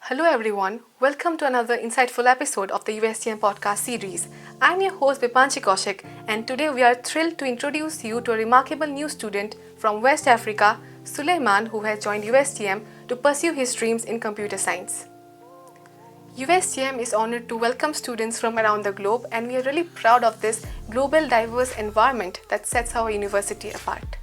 Hello everyone, welcome to another insightful episode of the USTM podcast series. I'm your host Beepanshi Kaushik, and today we are thrilled to introduce you to a remarkable new student from West Africa, Sulayman, who has joined USTM to pursue his dreams in computer science. USTM is honored to welcome students from around the globe, and we are really proud of this global diverse environment that sets our university apart.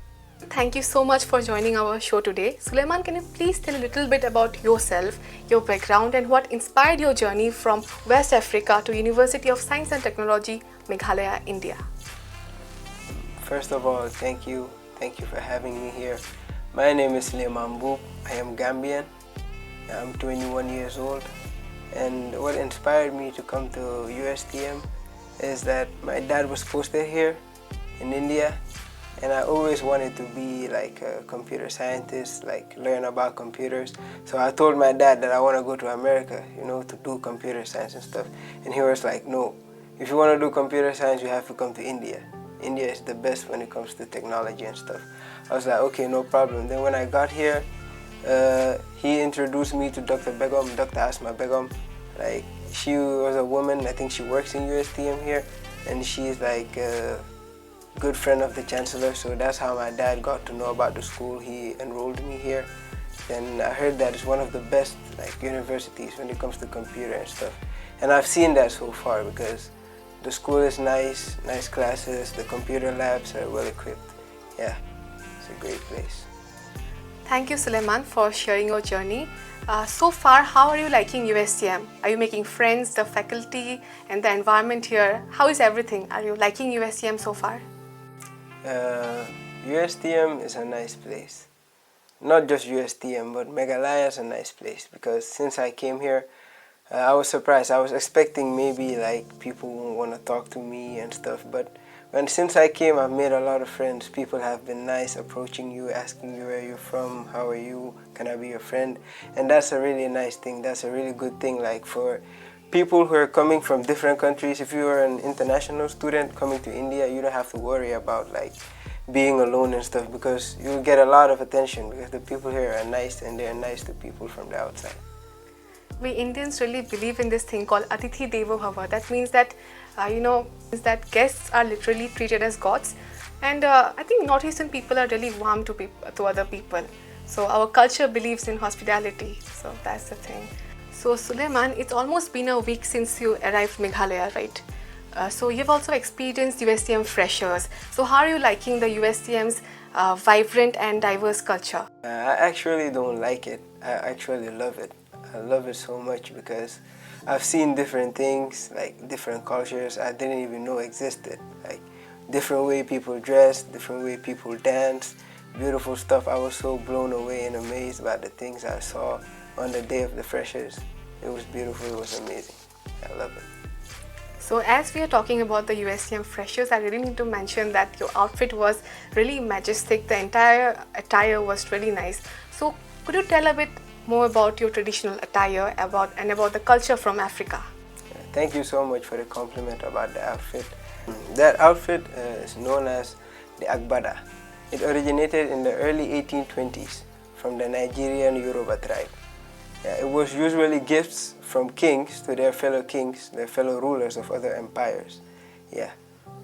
Thank you so much for joining our show today. Suleiman, can you please tell a little bit about yourself, your background, and what inspired your journey from West Africa to University of Science and Technology, Meghalaya, India? First of all, thank you. Thank you for having me here. My name is Sulayman Mboob. I am Gambian. I'm 21 years old. And what inspired me to come to USTM is that my dad was posted here in India. And I always wanted to be like a computer scientist, like learn about computers. So I told my dad that I want to go to America, to do computer science and stuff. And he was like, no, if you want to do computer science, you have to come to India. India is the best when it comes to technology and stuff. I was like, okay, no problem. Then when I got here, he introduced me to Dr. Begum, Dr. Asma Begum. Like, she was a woman, I think she works in USTM here, and she's like good friend of the chancellor, so that's how my dad got to know about the school. He enrolled me here. Then I heard that it's one of the best universities when it comes to computer and stuff. And I've seen that so far because the school is nice classes, the computer labs are well equipped. Yeah, it's a great place. Thank you, Suleiman, for sharing your journey. So far, how are you liking USTM? Are you making friends, the faculty, and the environment here? How is everything? Are you liking USTM so far? USTM is a nice place. Not just USTM, but Meghalaya is a nice place because since I came here, I was surprised. I was expecting maybe like people won't want to talk to me and stuff, but since I came, I've made a lot of friends. People have been nice, approaching you, asking you where you're from, how are you, can I be your friend? And that's a really nice thing. That's a really good thing, like for people who are coming from different countries. If you are an international student coming to India, you don't have to worry about like being alone and stuff because you'll get a lot of attention because the people here are nice and they're nice to people from the outside. We Indians really believe in this thing called Atithi Devo Bhava. That means that, guests are literally treated as gods. And I think Northeastern people are really warm to other people. So our culture believes in hospitality. So that's the thing. So Suleiman, it's almost been a week since you arrived Meghalaya, right? So you've also experienced USTM freshers. So how are you liking the USTM's vibrant and diverse culture? I actually don't like it. I actually love it. I love it so much because I've seen different things, like different cultures I didn't even know existed. Like different way people dress, different way people dance, beautiful stuff. I was so blown away and amazed by the things I saw on the day of the freshers. It was beautiful, it was amazing. I love it. So as we are talking about the USTM freshers, I really need to mention that your outfit was really majestic. The entire attire was really nice. So could you tell a bit more about your traditional attire about the culture from Africa? Thank you so much for the compliment about the outfit. That outfit is known as the Agbada. It originated in the early 1820s from the Nigerian Yoruba tribe. It was usually gifts from kings to their fellow kings, their fellow rulers of other empires.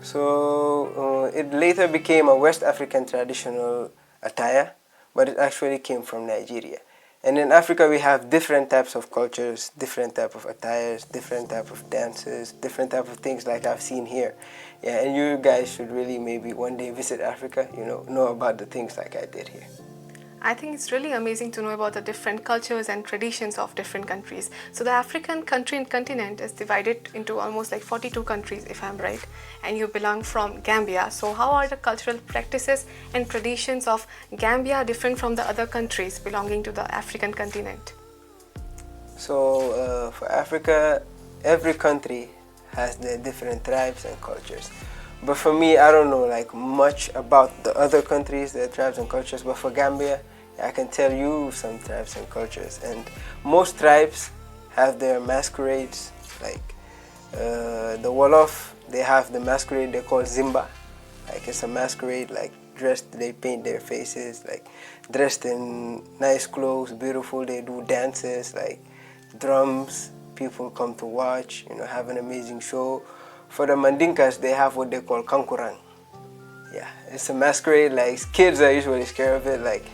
So it later became a West African traditional attire, but it actually came from Nigeria. And in Africa we have different types of cultures, different type of attires, different type of dances, different type of things like I've seen here. And you guys should really maybe one day visit Africa, know about the things like I did here. I think it's really amazing to know about the different cultures and traditions of different countries. So the African country and continent is divided into almost like 42 countries, if I'm right, and you belong from Gambia. So how are the cultural practices and traditions of Gambia different from the other countries belonging to the African continent? So for Africa, every country has their different tribes and cultures. But for me, I don't know like much about the other countries, their tribes and cultures, but for Gambia, I can tell you some tribes and cultures. And most tribes have their masquerades, like the Wolof, they have the masquerade they call Zimba. Like it's a masquerade, like dressed, they paint their faces, like dressed in nice clothes, beautiful, they do dances, like drums, people come to watch, have an amazing show. For the Mandinkas, they have what they call kankurang. Yeah, it's a masquerade. Like, kids are usually scared of it. Like,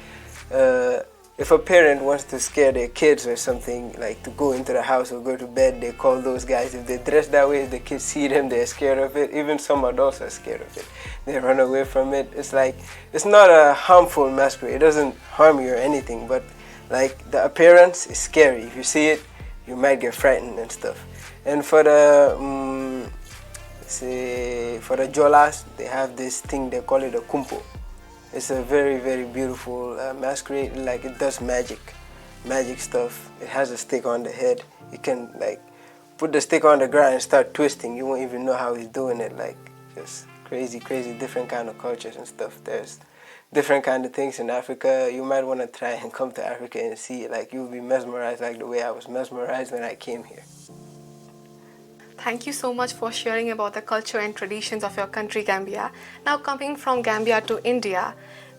if a parent wants to scare their kids or something, like to go into the house or go to bed, they call those guys. If they dress that way, if the kids see them, they're scared of it. Even some adults are scared of it. They run away from it. It's like, it's not a harmful masquerade. It doesn't harm you or anything, but like the appearance is scary. If you see it, you might get frightened and stuff. And for the for the Jolas, they have this thing, they call it a kumpo. It's a very, very beautiful masquerade. Like, it does magic stuff. It has a stick on the head. You can like put the stick on the ground and start twisting. You won't even know how he's doing it. Like, just crazy, different kind of cultures and stuff. There's different kind of things in Africa. You might want to try and come to Africa and see it. Like, you'll be mesmerized like the way I was mesmerized when I came here. Thank you so much for sharing about the culture and traditions of your country, Gambia. Now, coming from Gambia to India,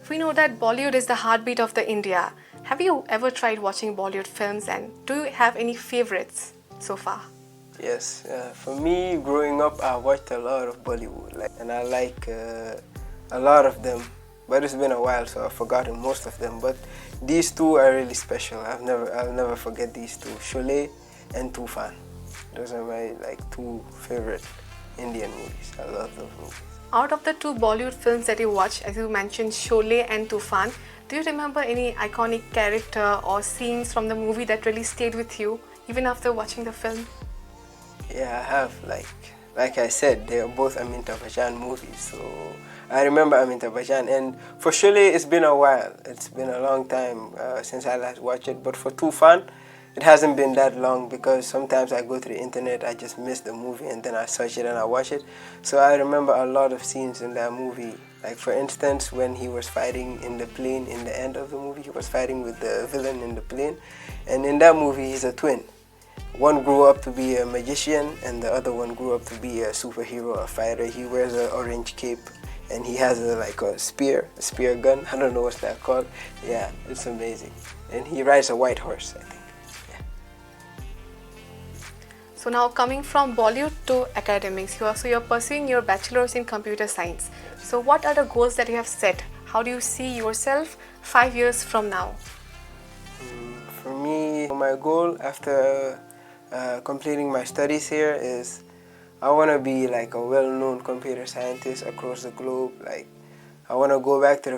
we know that Bollywood is the heartbeat of the India. Have you ever tried watching Bollywood films, and do you have any favorites so far? Yes, for me, growing up, I watched a lot of Bollywood, and I like a lot of them. But it's been a while, so I've forgotten most of them. But these two are really special. I'll never forget these two, Sholay and Tufan. Those are my two favorite Indian movies. I love those movies. Out of the two Bollywood films that you watched, as you mentioned Sholay and Tufan, do you remember any iconic character or scenes from the movie that really stayed with you even after watching the film? Yeah, I have. Like I said, they are both Amitabh Bachchan movies. So I remember Amitabh Bachchan. And for Sholay, it's been a while. It's been a long time since I last watched it. But for Tufan, it hasn't been that long, because sometimes I go to the internet, I just miss the movie, and then I search it and I watch it. So I remember a lot of scenes in that movie. Like, for instance, when he was fighting in the plane in the end of the movie, he was fighting with the villain in the plane. And in that movie, he's a twin. One grew up to be a magician, and the other one grew up to be a superhero, a fighter. He wears an orange cape, and he has a spear gun. I don't know what's that called. Yeah, it's amazing. And he rides a white horse, I think. So now, coming from Bollywood to academics, you're pursuing your bachelor's in computer science. So what are the goals that you have set? How do you see yourself 5 years from now? For me, my goal after completing my studies here is I want to be like a well-known computer scientist across the globe. Like, I want to go back to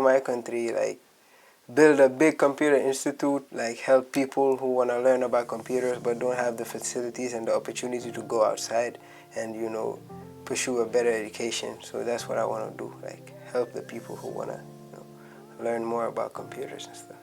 my country, build a big computer institute, help people who want to learn about computers but don't have the facilities and the opportunity to go outside and, pursue a better education. So that's what I want to do, help the people who want to learn more about computers and stuff.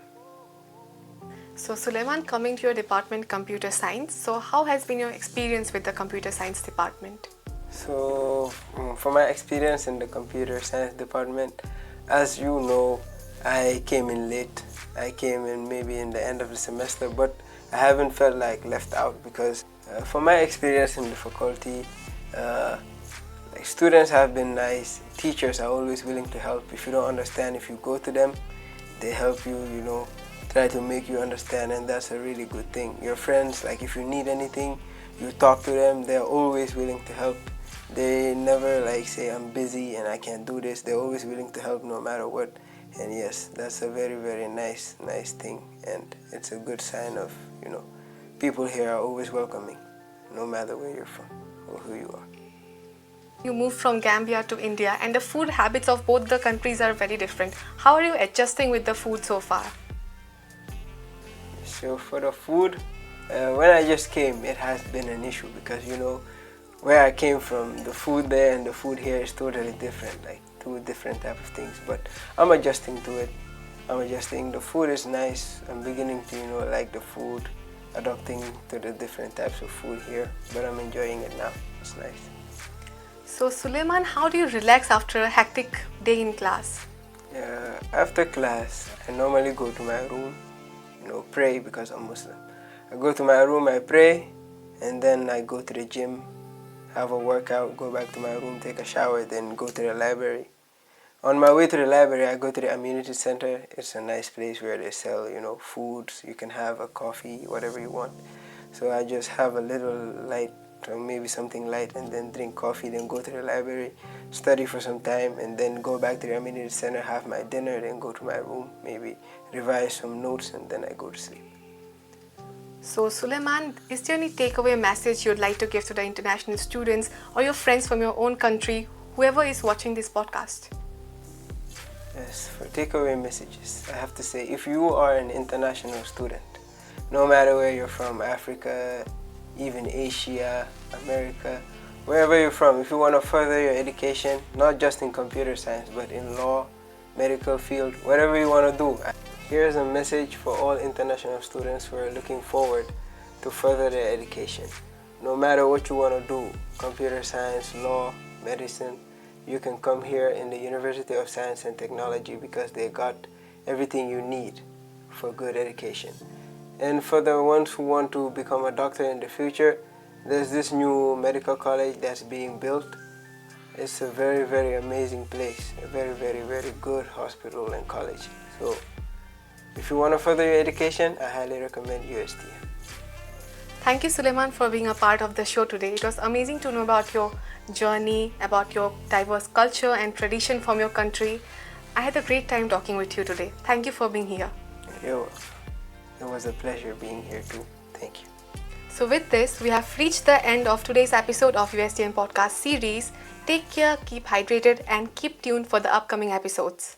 So Sulayman, coming to your department, computer science, so how has been your experience with the computer science department? So for my experience in the computer science department, as you know, I came in late. I came in maybe in the end of the semester, but I haven't felt left out, because for my experience in the faculty, students have been nice. Teachers are always willing to help. If you don't understand, if you go to them, they help you, try to make you understand, and that's a really good thing. Your friends, if you need anything, you talk to them, they're always willing to help. They never say, I'm busy and I can't do this. They're always willing to help no matter what. And yes, that's a very, very nice thing, and it's a good sign of, people here are always welcoming, no matter where you're from or who you are. You moved from Gambia to India, and the food habits of both the countries are very different. How are you adjusting with the food so far? So for the food, when I just came, it has been an issue, because, where I came from, the food there and the food here is totally different, two different type of things. But I'm adjusting to it. The food is nice. I'm beginning to like the food, adapting to the different types of food here, but I'm enjoying it now. It's nice. So Sulayman, how do you relax after a hectic day in class? After class, I normally go to my room, pray, because I'm Muslim. I go to my room, I pray, and then I go to the gym, have a workout, go back to my room, take a shower, then go to the library. On my way to the library, I go to the Amenity Center. It's a nice place where they sell, foods. You can have a coffee, whatever you want. So I just have a little light, or maybe something light, and then drink coffee, then go to the library, study for some time, and then go back to the Amenity Center, have my dinner, then go to my room, maybe revise some notes, and then I go to sleep. So Sulayman, is there any takeaway message you'd like to give to the international students or your friends from your own country, whoever is watching this podcast? Yes, for takeaway messages, I have to say, if you are an international student, no matter where you're from, Africa, even Asia, America, wherever you're from, if you want to further your education, not just in computer science, but in law, medical field, whatever you want to do, here's a message for all international students who are looking forward to further their education. No matter what you want to do, computer science, law, medicine, you can come here in the University of Science and Technology because they got everything you need for good education. And for the ones who want to become a doctor in the future, there's this new medical college that's being built. It's a very, very amazing place, a very, very, very good hospital and college. So if you want to further your education, I highly recommend USTM. Thank you, Sulayman, for being a part of the show today. It was amazing to know about your journey, about your diverse culture and tradition from your country. I had a great time talking with you today. Thank you for being here. It was a pleasure being here too. Thank you. So with this, we have reached the end of today's episode of USTM podcast series. Take care, keep hydrated, and keep tuned for the upcoming episodes.